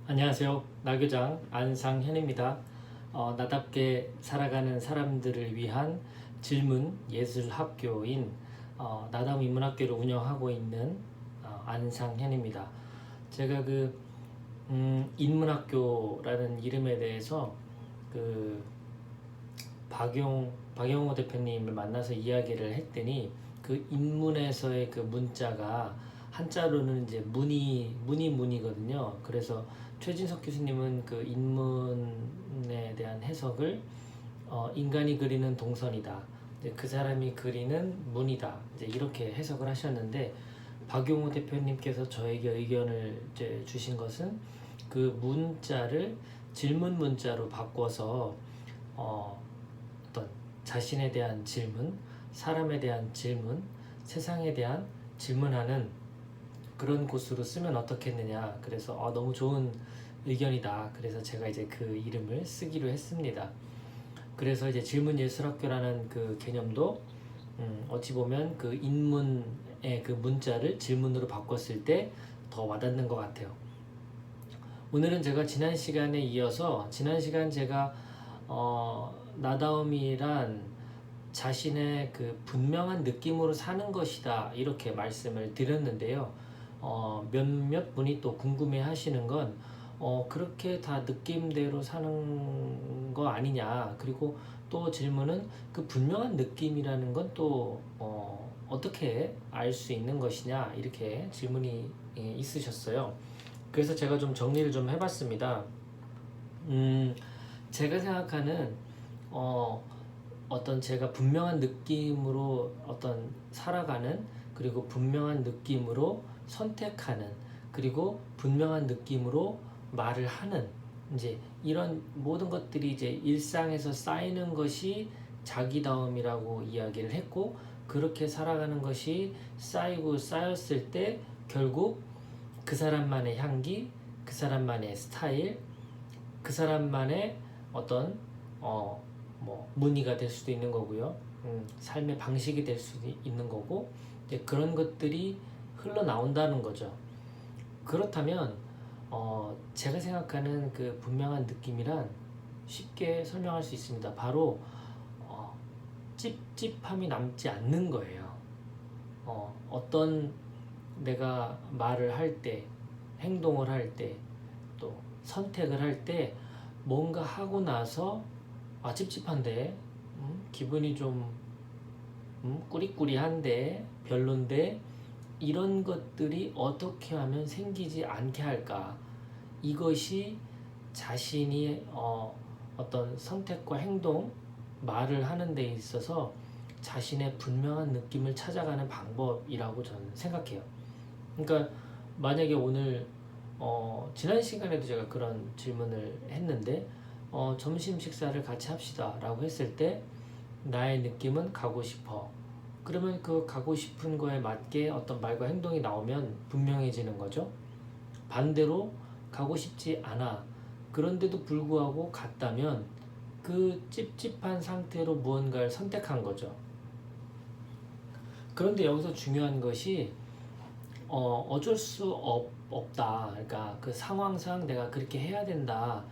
안녕하세요. 나교장 안상현입니다. 나답게 살아가는 사람들을 위한 질문 예술 학교인 나담 인문학교를 운영하고 있는 안상현입니다. 제가 인문학교라는 이름에 대해서 그 박용호 대표님을 만나서 이야기를 했더니 그 인문에서의 그 문자가 한자로는 이제 문이거든요. 그래서 최진석 교수님은 그 인문에 대한 해석을 인간이 그리는 동선이다. 이제 그 사람이 그리는 문이다. 이제 이렇게 해석을 하셨는데 박용호 대표님께서 저에게 의견을 이제 주신 것은 그 문자를 질문 문자로 바꿔서 어떤 자신에 대한 질문, 사람에 대한 질문, 세상에 대한 질문하는 그런 곳으로 쓰면 어떻겠느냐. 그래서 너무 좋은 의견이다. 그래서 제가 이제 그 이름을 쓰기로 했습니다. 그래서 이제 질문예술학교라는 그 개념도 어찌 보면 그 인문의 그 문자를 질문으로 바꿨을 때 더 와닿는 것 같아요. 오늘은 제가 지난 시간에 이어서 지난 시간 제가 나다움이란 자신의 그 분명한 느낌으로 사는 것이다 이렇게 말씀을 드렸는데요. 몇몇 분이 또 궁금해 하시는 건 그렇게 다 느낌대로 사는 거 아니냐. 그리고 또 질문은 그 분명한 느낌이라는 건 또 어떻게 알 수 있는 것이냐 이렇게 질문이 있으셨어요. 그래서 제가 좀 정리를 좀 해봤습니다. 제가 생각하는 어떤 제가 분명한 느낌으로 어떤 살아가는, 그리고 분명한 느낌으로 선택하는, 그리고 분명한 느낌으로 말을 하는, 이제 이런 모든 것들이 이제 일상에서 쌓이는 것이 자기다움이라고 이야기를 했고, 그렇게 살아가는 것이 쌓이고 쌓였을 때 결국 그 사람만의 향기, 그 사람만의 스타일, 그 사람만의 어떤 문의가 될 수도 있는 거고요. 삶의 방식이 될 수도 있는 거고, 이제 그런 것들이 흘러나온다는 거죠. 그렇다면 제가 생각하는 그 분명한 느낌이란 쉽게 설명할 수 있습니다. 바로 찝찝함이 남지 않는 거예요. 어떤 내가 말을 할 때, 행동을 할 때, 또 선택을 할 때 뭔가 하고 나서 찝찝한데, 기분이 좀 꾸리꾸리한데, 별론데, 이런 것들이 어떻게 하면 생기지 않게 할까? 이것이 자신이 어떤 선택과 행동, 말을 하는 데 있어서 자신의 분명한 느낌을 찾아가는 방법이라고 저는 생각해요. 그러니까 만약에 오늘 지난 시간에도 제가 그런 질문을 했는데 점심 식사를 같이 합시다 라고 했을 때 나의 느낌은 가고 싶어. 그러면 그 가고 싶은 거에 맞게 어떤 말과 행동이 나오면 분명해지는 거죠. 반대로 가고 싶지 않아. 그런데도 불구하고 갔다면 그 찝찝한 상태로 무언가를 선택한 거죠. 그런데 여기서 중요한 것이 어쩔 수 없다. 그러니까 그 상황상 내가 그렇게 해야 된다.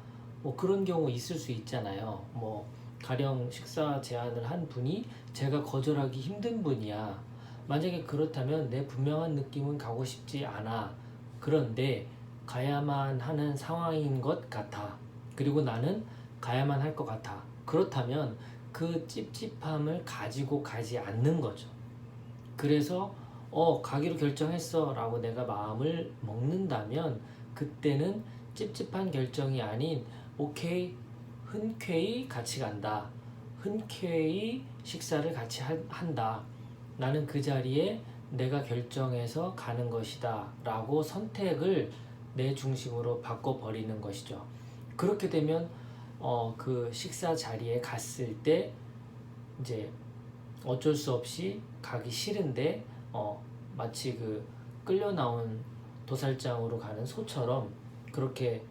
뭐 그런 경우 있을 수 있잖아요. 뭐 가령 식사 제안을 한 분이 제가 거절하기 힘든 분이야. 만약에 그렇다면 내 분명한 느낌은 가고 싶지 않아. 그런데 가야만 하는 상황인 것 같아. 그리고 나는 가야만 할 것 같아. 그렇다면 그 찝찝함을 가지고 가지 않는 거죠. 그래서 가기로 결정했어 라고 내가 마음을 먹는다면 그때는 찝찝한 결정이 아닌 오케이, 흔쾌히 같이 간다, 흔쾌히 식사를 같이 한다, 나는 그 자리에 내가 결정해서 가는 것이다 라고 선택을 내 중심으로 바꿔버리는 것이죠. 그렇게 되면 그 식사 자리에 갔을 때 이제 어쩔 수 없이 가기 싫은데 마치 그 끌려 나온 도살장으로 가는 소처럼 그렇게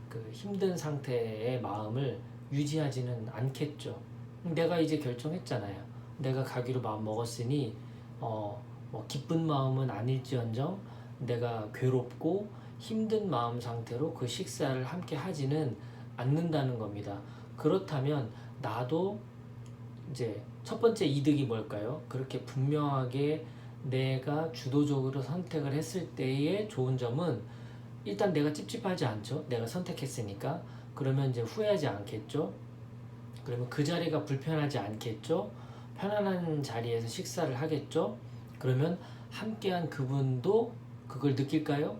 그 힘든 상태의 마음을 유지하지는 않겠죠. 내가 이제 결정했잖아요. 내가 가기로 마음 먹었으니 뭐 기쁜 마음은 아닐지언정 내가 괴롭고 힘든 마음 상태로 그 식사를 함께 하지는 않는다는 겁니다. 그렇다면 나도 이제 첫 번째 이득이 뭘까요? 그렇게 분명하게 내가 주도적으로 선택을 했을 때의 좋은 점은 일단 내가 찝찝하지 않죠. 내가 선택했으니까. 그러면 이제 후회하지 않겠죠. 그러면 그 자리가 불편하지 않겠죠. 편안한 자리에서 식사를 하겠죠. 그러면 함께한 그분도 그걸 느낄까요?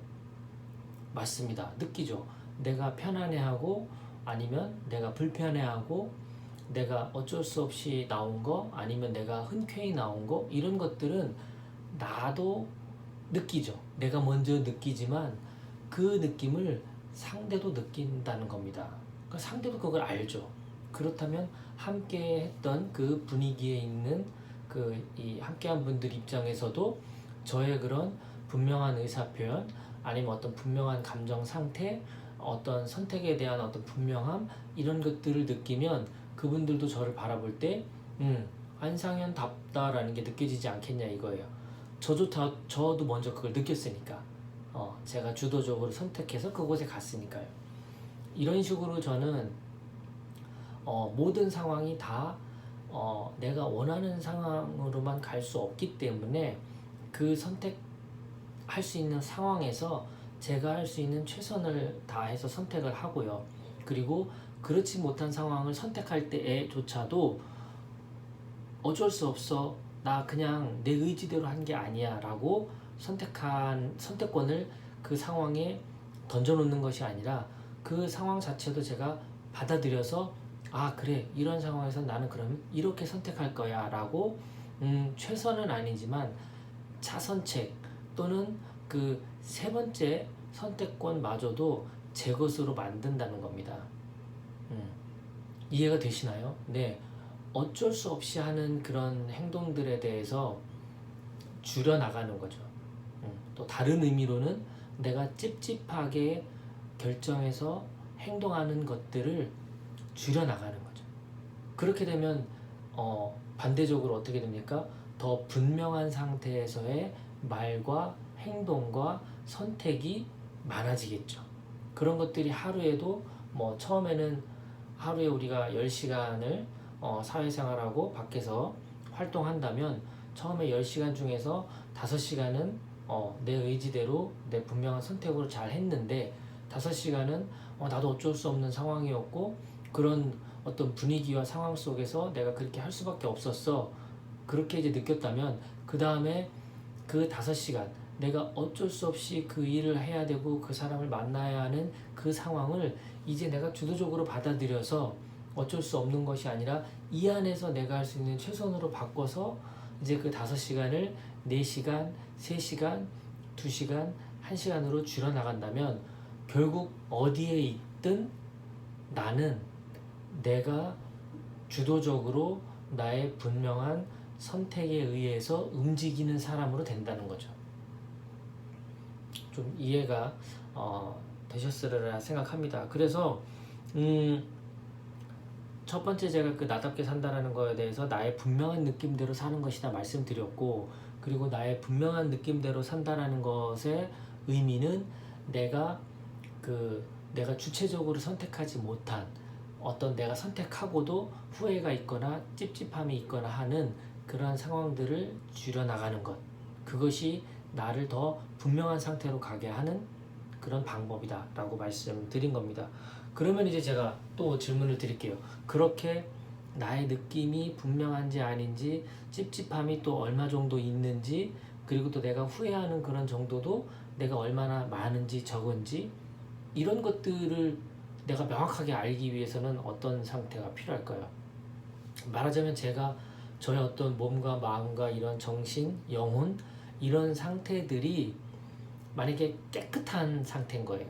맞습니다. 느끼죠. 내가 편안해하고 아니면 내가 불편해하고 내가 어쩔 수 없이 나온 거 아니면 내가 흔쾌히 나온 거 이런 것들은 나도 느끼죠. 내가 먼저 느끼지만 그 느낌을 상대도 느낀다는 겁니다. 그러니까 상대도 그걸 알죠. 그렇다면 함께 했던 그 분위기에 있는 이 함께한 분들 입장에서도 저의 그런 분명한 의사표현 아니면 어떤 분명한 감정 상태 어떤 선택에 대한 어떤 분명함 이런 것들을 느끼면 그분들도 저를 바라볼 때 한상현답다라는 게 느껴지지 않겠냐 이거예요. 저도 먼저 그걸 느꼈으니까 제가 주도적으로 선택해서 그곳에 갔으니까요. 이런 식으로 저는 모든 상황이 다 내가 원하는 상황으로만 갈 수 없기 때문에 그 선택할 수 있는 상황에서 제가 할 수 있는 최선을 다해서 선택을 하고요. 그리고 그렇지 못한 상황을 선택할 때에조차도 어쩔 수 없어. 나 그냥 내 의지대로 한 게 아니야 라고 선택권을 그 상황에 던져놓는 것이 아니라 그 상황 자체도 제가 받아들여서 아 그래 이런 상황에서 나는 그럼 이렇게 선택할 거야 라고 최선은 아니지만 차선책 또는 그 세 번째 선택권마저도 제 것으로 만든다는 겁니다. 이해가 되시나요? 네. 어쩔 수 없이 하는 그런 행동들에 대해서 줄여나가는 거죠. 또 다른 의미로는 내가 찝찝하게 결정해서 행동하는 것들을 줄여나가는 거죠. 그렇게 되면 반대적으로 어떻게 됩니까? 더 분명한 상태에서의 말과 행동과 선택이 많아지겠죠. 그런 것들이 하루에도 뭐 처음에는 하루에 우리가 10시간을 사회생활하고 밖에서 활동한다면 처음에 10시간 중에서 5시간은 내 의지대로 내 분명한 선택으로 잘 했는데 5시간은 나도 어쩔 수 없는 상황이었고 그런 어떤 분위기와 상황 속에서 내가 그렇게 할 수밖에 없었어. 그렇게 이제 느꼈다면 그 다음에 그 5시간 내가 어쩔 수 없이 그 일을 해야 되고 그 사람을 만나야 하는 그 상황을 이제 내가 주도적으로 받아들여서 어쩔 수 없는 것이 아니라 이 안에서 내가 할 수 있는 최선으로 바꿔서 이제 그 5시간을 4시간, 3시간, 2시간, 1시간으로 줄여나간다면 결국 어디에 있든 나는 내가 주도적으로 나의 분명한 선택에 의해서 움직이는 사람으로 된다는 거죠. 좀 이해가 되셨으리라 생각합니다. 그래서 첫 번째 제가 그 나답게 산다라는 거에 대해서 나의 분명한 느낌대로 사는 것이다 말씀드렸고 그리고 나의 분명한 느낌대로 산다라는 것의 의미는 내가 주체적으로 선택하지 못한 어떤 내가 선택하고도 후회가 있거나 찝찝함이 있거나 하는 그러한 상황들을 줄여나가는 것 그것이 나를 더 분명한 상태로 가게 하는 그런 방법이다 라고 말씀드린 겁니다. 그러면 이제 제가 또 질문을 드릴게요. 그렇게 나의 느낌이 분명한지 아닌지 찝찝함이 또 얼마 정도 있는지 그리고 또 내가 후회하는 그런 정도도 내가 얼마나 많은지 적은지 이런 것들을 내가 명확하게 알기 위해서는 어떤 상태가 필요할까요? 말하자면 제가 저의 어떤 몸과 마음과 이런 정신, 영혼 이런 상태들이 만약에 깨끗한 상태인 거예요.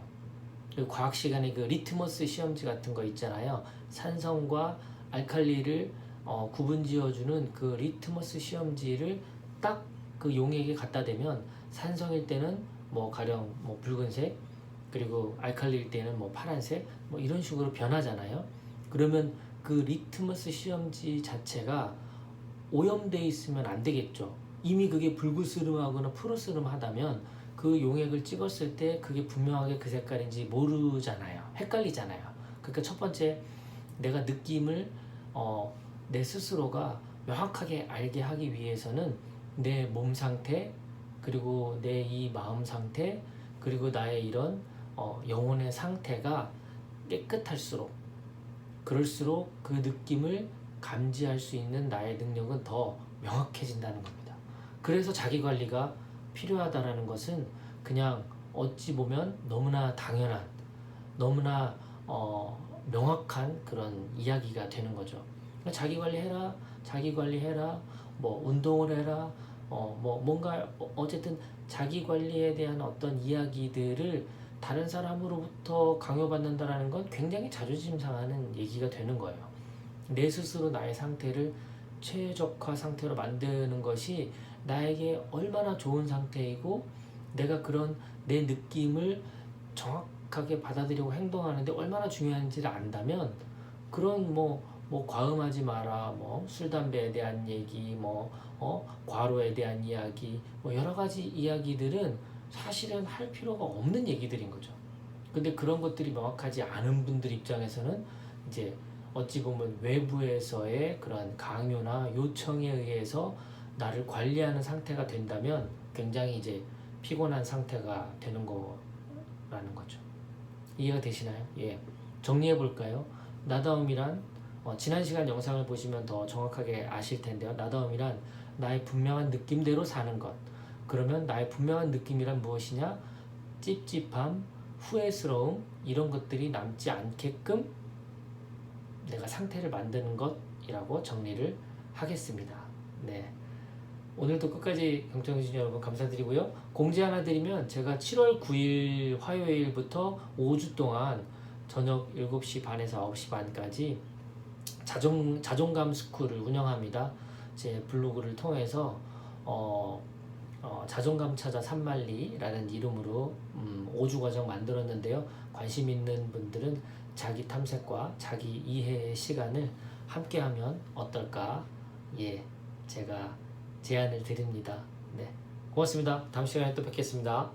그리고 과학 시간에 그 리트머스 시험지 같은 거 있잖아요. 산성과 알칼리를 구분지어주는 그 리트머스 시험지를 딱 그 용액에 갖다 대면 산성일 때는 뭐 가령 뭐 붉은색 그리고 알칼리일 때는 뭐 파란색 뭐 이런 식으로 변하잖아요. 그러면 그 리트머스 시험지 자체가 오염돼 있으면 안 되겠죠. 이미 그게 불그스름하거나 푸르스름하다면 그 용액을 찍었을 때 그게 분명하게 그 색깔인지 모르잖아요. 헷갈리잖아요. 그러니까 첫 번째 내가 느낌을 내 스스로가 명확하게 알게 하기 위해서는 내 몸 상태 그리고 내 이 마음 상태 그리고 나의 이런 영혼의 상태가 깨끗할수록 그럴수록 그 느낌을 감지할 수 있는 나의 능력은 더 명확해진다는 겁니다. 그래서 자기관리가 필요하다라는 것은 그냥 어찌 보면 너무나 당연한 너무나 명확한 그런 이야기가 되는 거죠. 자기관리해라 자기관리해라 뭐 운동을 해라 뭐 뭔가 어쨌든 자기관리에 대한 어떤 이야기들을 다른 사람으로부터 강요받는다라는 건 굉장히 자존심 상하는 얘기가 되는 거예요. 내 스스로 나의 상태를 최적화 상태로 만드는 것이 나에게 얼마나 좋은 상태이고 내가 그런 내 느낌을 정확하게 받아들이고 행동하는데 얼마나 중요한지를 안다면 그런 뭐 과음하지 마라 술 담배에 대한 얘기 과로에 대한 이야기 여러 가지 이야기들은 사실은 할 필요가 없는 얘기들인 거죠. 근데 그런 것들이 명확하지 않은 분들 입장에서는 이제 어찌 보면 외부에서의 그런 강요나 요청에 의해서 나를 관리하는 상태가 된다면 굉장히 이제 피곤한 상태가 되는 거라는 거죠. 이해가 되시나요? 예. 정리해 볼까요? 나다움이란 지난 시간 영상을 보시면 더 정확하게 아실 텐데요. 나다움이란 나의 분명한 느낌대로 사는 것. 그러면 나의 분명한 느낌이란 무엇이냐? 찝찝함, 후회스러움 이런 것들이 남지 않게끔 내가 상태를 만드는 것이라고 정리를 하겠습니다. 네. 오늘도 끝까지 경청해주신 여러분 감사드리고요. 공지 하나 드리면 제가 7월 9일 화요일부터 5주 동안 저녁 7시 반에서 9시 반까지 자존감 스쿨을 운영합니다. 제 블로그를 통해서 자존감 찾아 산만리라는 이름으로 5주 과정 만들었는데요. 관심 있는 분들은 자기 탐색과 자기 이해의 시간을 함께하면 어떨까? 예, 제가 제안을 드립니다. 네, 고맙습니다. 다음 시간에 또 뵙겠습니다.